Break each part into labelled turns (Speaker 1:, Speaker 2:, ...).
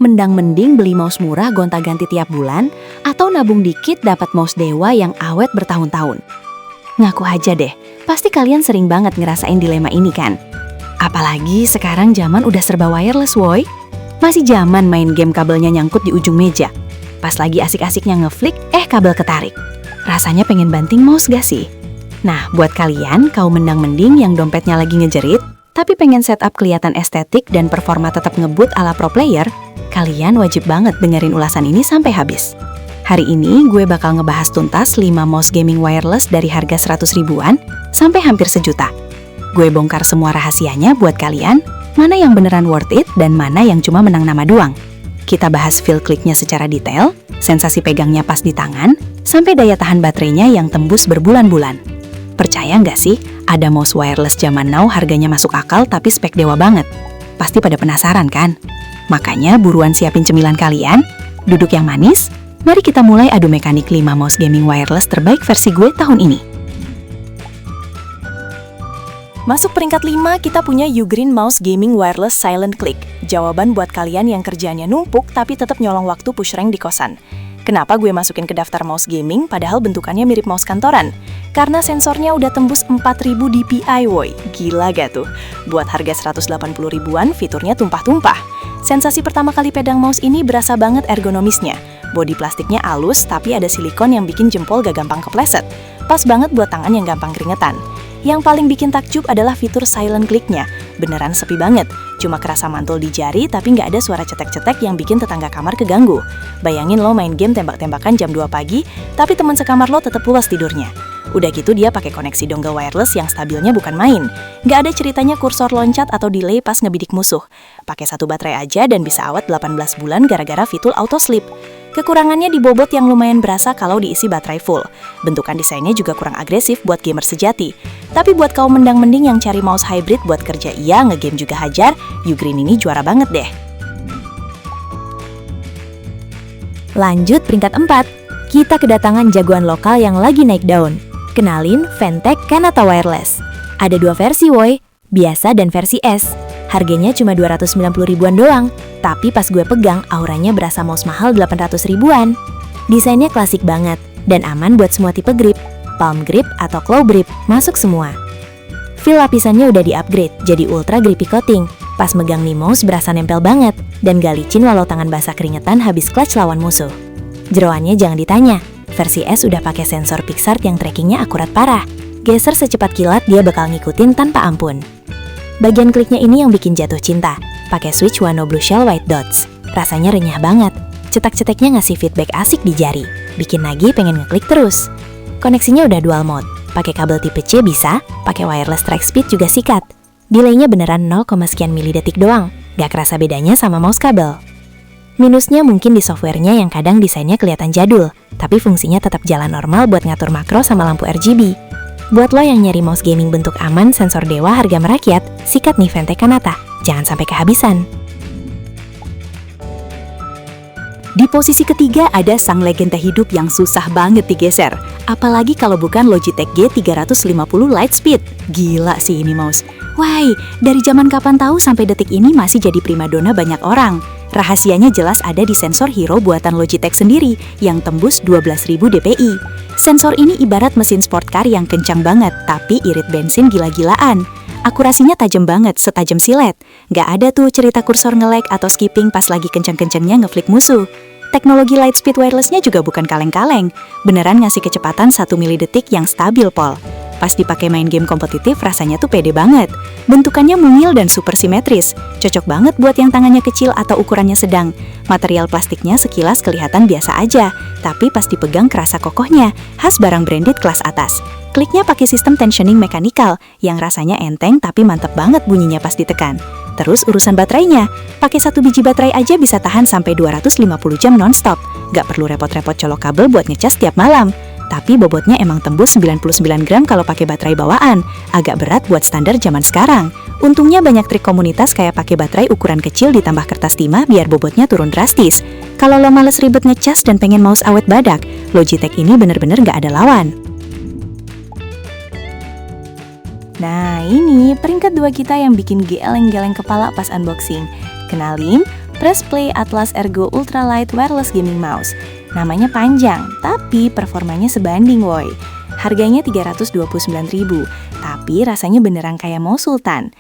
Speaker 1: Mendang-mending beli mouse murah gonta-ganti tiap bulan, atau nabung dikit dapat mouse dewa yang awet bertahun-tahun. Ngaku aja deh, pasti kalian sering banget ngerasain dilema ini kan? Apalagi sekarang zaman udah serba wireless woy. Masih zaman main game kabelnya nyangkut di ujung meja. Pas lagi asik-asiknya ngeflick, kabel ketarik. Rasanya pengen banting mouse gak sih? Nah, buat kalian kaum mendang-mending yang dompetnya lagi ngejerit, tapi pengen setup kelihatan estetik dan performa tetap ngebut ala pro player, kalian wajib banget dengerin ulasan ini sampai habis. Hari ini gue bakal ngebahas tuntas 5 mouse gaming wireless dari harga 100 ribuan sampai hampir sejuta. Gue bongkar semua rahasianya buat kalian, mana yang beneran worth it dan mana yang cuma menang nama doang. Kita bahas feel kliknya secara detail, sensasi pegangnya pas di tangan, sampai daya tahan baterainya yang tembus berbulan-bulan. Percaya nggak sih, ada mouse wireless zaman now harganya masuk akal tapi spek dewa banget? Pasti pada penasaran kan? Makanya buruan siapin cemilan kalian, duduk yang manis, mari kita mulai adu mekanik 5 mouse gaming wireless terbaik versi gue tahun ini. Masuk peringkat 5, kita punya Ugreen Mouse Gaming Wireless Silent Click. Jawaban buat kalian yang kerjaannya numpuk tapi tetap nyolong waktu push rank di kosan. Kenapa gue masukin ke daftar mouse gaming padahal bentukannya mirip mouse kantoran? Karena sensornya udah tembus 4000 dpi woy. Gila gak tuh? Buat harga 180 ribuan, fiturnya tumpah-tumpah. Sensasi pertama kali pegang mouse ini berasa banget ergonomisnya. Bodi plastiknya halus tapi ada silikon yang bikin jempol gak gampang kepleset. Pas banget buat tangan yang gampang keringetan. Yang paling bikin takjub adalah fitur silent click-nya. Beneran sepi banget, cuma kerasa mantul di jari tapi nggak ada suara cetek-cetek yang bikin tetangga kamar keganggu. Bayangin lo main game tembak-tembakan jam 2 pagi, tapi teman sekamar lo tetap pulas tidurnya. Udah gitu dia pakai koneksi dongle wireless yang stabilnya bukan main. Nggak ada ceritanya kursor loncat atau delay pas ngebidik musuh. Pakai satu baterai aja dan bisa awet 18 bulan gara-gara fitur auto sleep. Kekurangannya di bobot yang lumayan berasa kalau diisi baterai full. Bentukan desainnya juga kurang agresif buat gamer sejati. Tapi buat kaum mendang-mending yang cari mouse hybrid buat kerja iya, ngegame juga hajar, Ugreen ini juara banget deh. Lanjut peringkat 4, kita kedatangan jagoan lokal yang lagi naik daun. Kenalin Fantech Kanata Wireless. Ada 2 versi woy, biasa dan versi S. Harganya cuma 290 ribuan doang, tapi pas gue pegang auranya berasa mouse mahal 800 ribuan. Desainnya klasik banget dan aman buat semua tipe grip, palm grip atau claw grip, masuk semua. Feel lapisannya udah di-upgrade jadi ultra grippy coating. Pas megang nih mouse berasa nempel banget dan gak licin walau tangan basah keringetan habis clutch lawan musuh. Jeroannya jangan ditanya, versi S udah pakai sensor Pixart yang trackingnya akurat parah. Geser secepat kilat dia bakal ngikutin tanpa ampun. Bagian kliknya ini yang bikin jatuh cinta. Pakai switch Wano Blue Shell White Dots. Rasanya renyah banget. Cetak-cetaknya ngasih feedback asik di jari. Bikin lagi pengen ngeklik terus. Koneksinya udah dual mode. Pakai kabel tipe C bisa, pakai wireless track speed juga sikat. Delaynya beneran 0, sekian milidetik doang. Gak kerasa bedanya sama mouse kabel. Minusnya mungkin di softwarenya yang kadang desainnya kelihatan jadul, tapi fungsinya tetap jalan normal buat ngatur makro sama lampu RGB. Buat lo yang nyari mouse gaming bentuk aman, sensor dewa, harga merakyat, sikat nih Fantech Kanata. Jangan sampai kehabisan. Di posisi ketiga ada sang legenda hidup yang susah banget digeser. Apalagi kalau bukan Logitech G350 Lightspeed. Gila sih ini mouse. Why, dari zaman kapan tahu sampai detik ini masih jadi primadona banyak orang. Rahasianya jelas ada di sensor hero buatan Logitech sendiri yang tembus 12.000 dpi. Sensor ini ibarat mesin sport car yang kencang banget tapi irit bensin gila-gilaan. Akurasinya tajam banget, setajam silet. Gak ada tuh cerita kursor nge-lag atau skipping pas lagi kencang-kencangnya ngeflick musuh. Teknologi Lightspeed wirelessnya juga bukan kaleng-kaleng. Beneran ngasih kecepatan 1 milidetik yang stabil pol. Pas dipakai main game kompetitif rasanya tuh pede banget. Bentukannya mungil dan super simetris. Cocok banget buat yang tangannya kecil atau ukurannya sedang. Material plastiknya sekilas kelihatan biasa aja, tapi pas dipegang kerasa kokohnya, khas barang branded kelas atas. Kliknya pakai sistem tensioning mekanikal yang rasanya enteng tapi mantep banget bunyinya pas ditekan. Terus urusan baterainya, pakai 1 biji baterai aja bisa tahan sampai 250 jam nonstop. Gak perlu repot-repot colok kabel buat ngecas tiap malam. Tapi bobotnya emang tembus 99 gram kalau pakai baterai bawaan. Agak berat buat standar zaman sekarang. Untungnya banyak trik komunitas kayak pakai baterai ukuran kecil ditambah kertas timah biar bobotnya turun drastis. Kalau lo males ribet ngecas dan pengen mouse awet badak, Logitech ini bener-bener gak ada lawan. Nah ini peringkat 2 kita yang bikin geleng-geleng kepala pas unboxing. Kenalin, Press Play Atlas Ergo Ultralight Wireless Gaming Mouse. Namanya panjang, tapi performanya sebanding woy. Harganya 329.000, tapi rasanya beneran kayak mouse Sultan.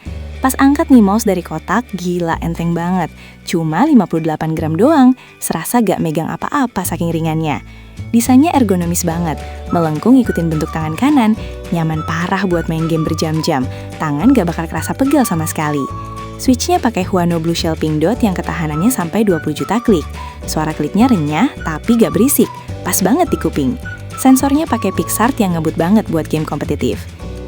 Speaker 1: Pas angkat nih mouse dari kotak, gila enteng banget. Cuma 58 gram doang, serasa gak megang apa-apa saking ringannya. Desainnya ergonomis banget, melengkung ikutin bentuk tangan kanan, nyaman parah buat main game berjam-jam, tangan gak bakal kerasa pegal sama sekali. Switchnya pakai Huano Blue Shell Pink Dot yang ketahanannya sampai 20 juta klik. Suara kliknya renyah, tapi gak berisik, pas banget di kuping. Sensornya pakai PixArt yang ngebut banget buat game kompetitif.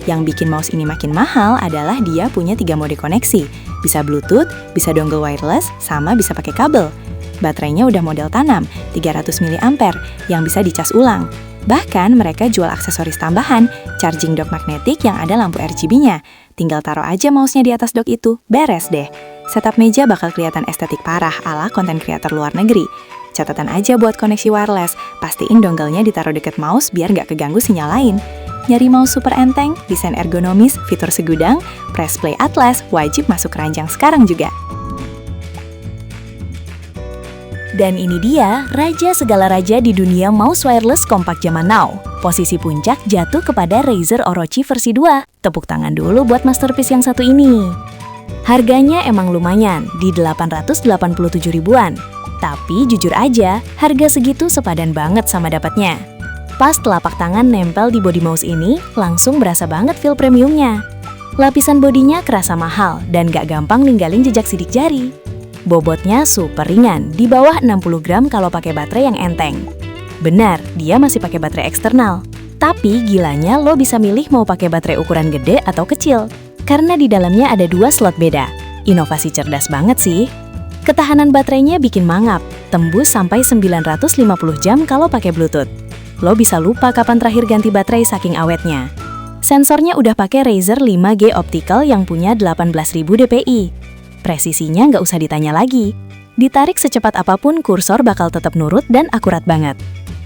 Speaker 1: Yang bikin mouse ini makin mahal adalah dia punya 3 mode koneksi. Bisa Bluetooth, bisa dongle wireless, sama bisa pakai kabel. Baterainya udah model tanam, 300 mAh, yang bisa dicas ulang. Bahkan mereka jual aksesoris tambahan, charging dock magnetik yang ada lampu RGB-nya. Tinggal taruh aja mouse-nya di atas dock itu, beres deh. Setup meja bakal kelihatan estetik parah ala konten kreator luar negeri. Catatan aja buat koneksi wireless, pastiin dongle-nya ditaruh deket mouse biar nggak keganggu sinyal lain. Nyari mouse super enteng, desain ergonomis, fitur segudang, Press Play Atlas wajib masuk keranjang sekarang juga. Dan ini dia, raja segala raja di dunia mouse wireless kompak zaman now. Posisi puncak jatuh kepada Razer Orochi versi 2. Tepuk tangan dulu buat masterpiece yang satu ini. Harganya emang lumayan, di 887 ribuan. Tapi jujur aja, harga segitu sepadan banget sama dapatnya. Pas telapak tangan nempel di body mouse ini, langsung berasa banget feel premiumnya. Lapisan bodinya kerasa mahal dan gak gampang ninggalin jejak sidik jari. Bobotnya super ringan, di bawah 60 gram kalau pakai baterai yang enteng. Benar, dia masih pakai baterai eksternal. Tapi gilanya lo bisa milih mau pakai baterai ukuran gede atau kecil. Karena di dalamnya ada 2 slot beda. Inovasi cerdas banget sih. Ketahanan baterainya bikin mangap, tembus sampai 950 jam kalau pakai Bluetooth. Lo bisa lupa kapan terakhir ganti baterai saking awetnya. Sensornya udah pakai Razer 5G Optical yang punya 18.000 dpi. Presisinya nggak usah ditanya lagi. Ditarik secepat apapun, kursor bakal tetap nurut dan akurat banget.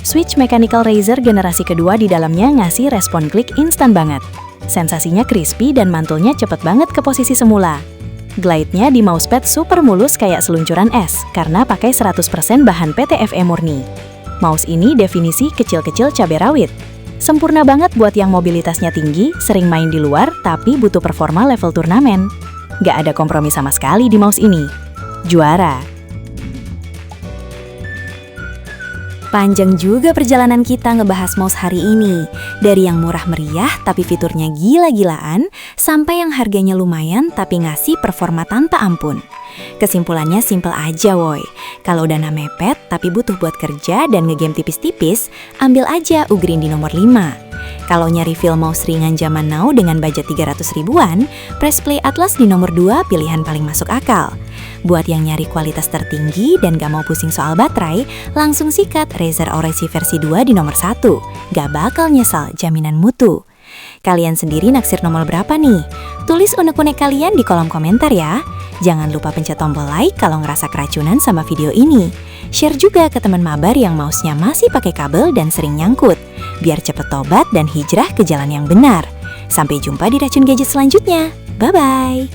Speaker 1: Switch mechanical Razer generasi kedua di dalamnya ngasih respon klik instan banget. Sensasinya crispy dan mantulnya cepet banget ke posisi semula. Glide-nya di mousepad super mulus kayak seluncuran es karena pakai 100% bahan PTFE murni. Mouse ini definisi kecil-kecil cabai rawit. Sempurna banget buat yang mobilitasnya tinggi, sering main di luar, tapi butuh performa level turnamen. Gak ada kompromi sama sekali di mouse ini. Juara! Panjang juga perjalanan kita ngebahas mouse hari ini. Dari yang murah meriah tapi fiturnya gila-gilaan, sampai yang harganya lumayan tapi ngasih performa tanpa ampun. Kesimpulannya simple aja woy. Kalau dana mepet tapi butuh buat kerja dan ngegame tipis-tipis, ambil aja Ugreen di nomor 5. Kalau nyari feel mouse ringan zaman now dengan budget 300 ribuan, Press Play Atlas di nomor 2 pilihan paling masuk akal. Buat yang nyari kualitas tertinggi dan gak mau pusing soal baterai, langsung sikat Razer Orochi versi 2 di nomor 1. Gak bakal nyesal, jaminan mutu. Kalian sendiri naksir nomor berapa nih? Tulis unek-unek kalian di kolom komentar ya. Jangan lupa pencet tombol like kalau ngerasa keracunan sama video ini. Share juga ke teman mabar yang mouse-nya masih pakai kabel dan sering nyangkut. Biar cepet tobat dan hijrah ke jalan yang benar. Sampai jumpa di Racun Gadget selanjutnya. Bye-bye!